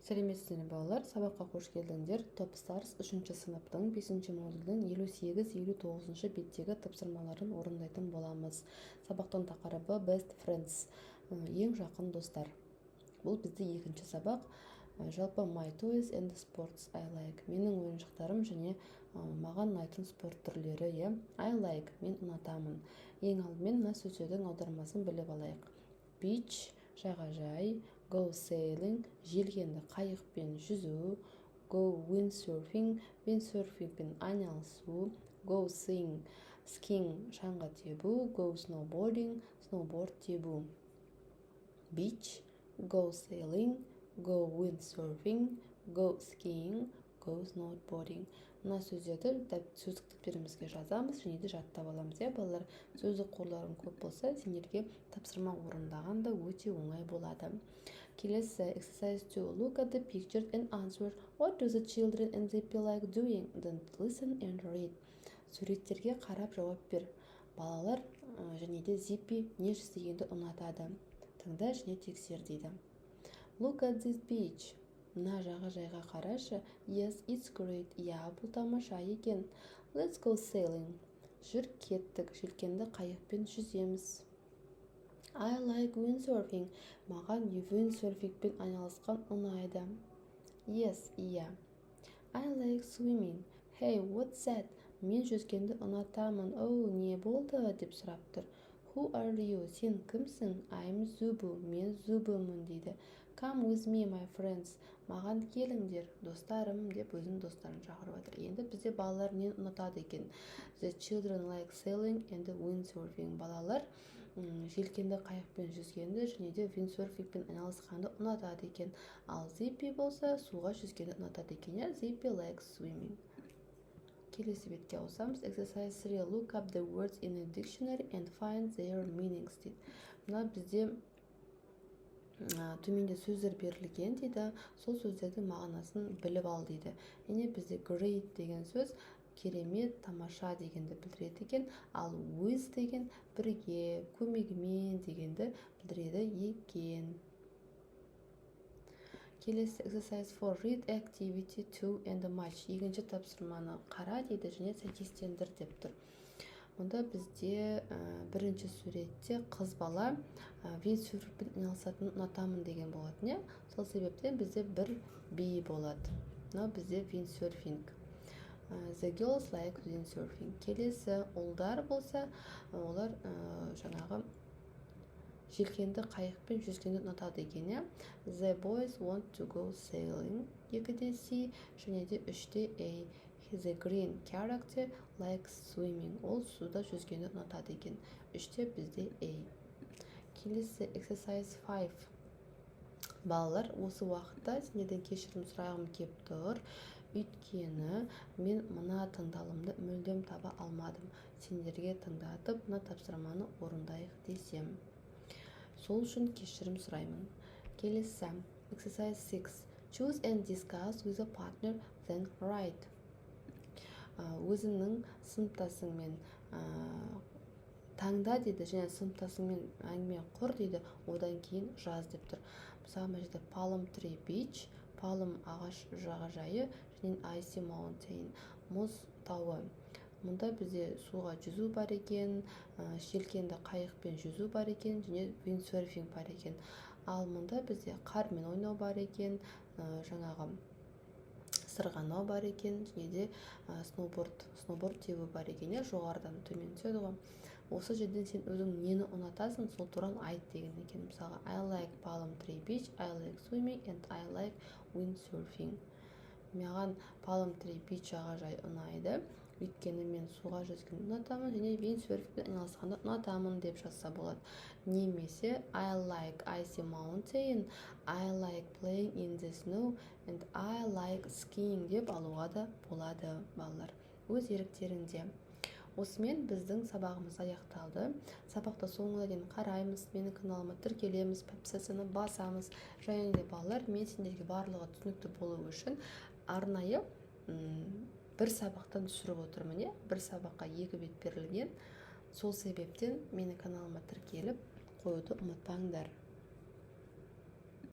Сәлеметсіздер ме балалар, сабаққа қош келдіңдер. Topstars 3-ші сыныптың 5-ші модульдің 58-59 беттегі тапсырмаларын орындайтын боламыз. Сабақтың тақырыбы Best Friends, ең жақын достар. Бұл бізде екінші сабақ. Жалпы My Toys and Sports I Like, менің ойыншықтарым және маған ұнайтын спорт түрлері. I like, мен ұнатамын. Ең алдымен мына сөздердің аудармасын біліп алайық. Beach, жағажай, go sailing, желкенді қайықпен жүзу, go windsurfing, windsurfingпен айналысу, go skiing, шаңғы тебу, go snowboarding, snowboard тебу. Beach, go sailing, go windsurfing, go skiing, go snowboarding. Мына сөздерді сөздік тіптерімізге жазамыз және де жаттап аламыз. Балалар, сөздік қорларың көп болса, сендерге тапсырма орындағанда өте оңай болады. Келесі exercise 2. Look at the pictures and answer. What do the children and Zippy like doing? Then listen and read. Суреттерге қарап жауап бер. Балалар және де Zippy не істегенді ұнатады. Тыңда және тексер дейді. Look at this beach. Мына жағажайға қарашы. Yes, it's great. Бұл тамаша екен. Let's go sailing. Жүр кеттік. Желкенді қайықпен жүземіз. I like windsurfing. Маған windsurfingпен айналысқан ұнайды. Yes, I like swimming. Hey, what's that? Мен жүзгенді ұнатамын. Oh, не болды? Деп сұрап тұр. Who are you? Сен кімсің? I'm Zubu. Мен Zubumын дейді. Come with me, my friends. Маған келіңдер, достарым, деп өзінің достарын шақырып отыр. Енді бізде балалар нені ұнатады екен? The children like sailing and windsurfing. Балалар желкенді қайықпен жүзгенді және де windsurfingпен айналысқанды ұнатады екен. Ал Zippy болса, суға жүзгенді ұнатады екен. Zippy likes swimming. Келесі бетке ауысамыз. Exercise 3. Look up the words in a dictionary and find their meanings дейді. Мына бізде төменде сөздер берілген дейді. Сол сөздердің мағынасын біліп ал дейді. Және бізде great деген сөз керемет, тамаша дегенді білдіреді екен. Ал with деген бірге, көмегімен дегенді білдіреді екен. Келесі exercise 4. Read activity 2 and match. Екінші тапсырманы қара дейді және сәйкестендір деп тұр. Онда бізде бірінші суретте қыз бала windsurfingпен айналысатынын ұнатамын деген болады. Сол себептен бізде бір би болады. Мынау бізде windsurfing. The girls like windsurfing. Келесі ұлдар болса, олар жаңағы желкенді қайықпен жүзгенді ұнатады екен. The boys want to go sailing. Екіде C және де үште A. The green character likes swimming. Ол суда жүзгенді ұнатады екен. Үште бізде A. Келесі exercise 5. Балалар, осы уақытта сендерден кешірім сұрағым кеп тұр. Өйткені мен мына тыңдалымды мүлдем таба алмадым. Сендерге тыңдатып, мына тапсырманы орындайық десем. Сол үшін кешірім сұраймын. Келесі exercise 6. Choose and discuss with a partner, then write. Өзіңнің сыныптасыңмен таңда дейді, және сыныптасыңмен әңгіме құр дейді, одан кейін жаз деп тұр. Мысалы, мына жерде Palm Tree Beach, Palm ағаш жағажайы, және Icy Mountain, мұз тауы. Мұнда бізде суға жүзу бар екен, желкенді қайықпен жүзу бар екен, және windsurfing бар екен. Ал мұнда бізде қармен ойнау бар екен, жаңағы сырғанау бар екен, және де snowboard тебу бар екен. Жоғарыдан төмен түседі ғой. Осы жерден сен өзің нені ұнатасың, сол туралы айт деген екен. Мысалы, I like Palm Tree Beach, I like swimming and I like windsurfing. Маған Palm Tree Beach жағажай ұнайды, өйткені мен суға жүзгенді ұнатамын және windsurfingпен айналысқанды ұнатамын деп жазса болады. Немесе I like Icy Mountain, I like playing in the snow and I like skiing деп алуға да болады, балалар. Өз еріктерінде. Осымен біздің сабағымыз аяқталды. Сабақты соңына дейін қараймыз, менің каналыма тіркелеміз, подписацияны басамыз. Және де балалар, мен сендерге барлығы түсінікті болу үшін арнайы бір сабақтан түсіріп отырмын. Бір сабаққа 2 бет берілген. Сол себептен менің каналыма тіркеліп қоюды ұмытпаңдар.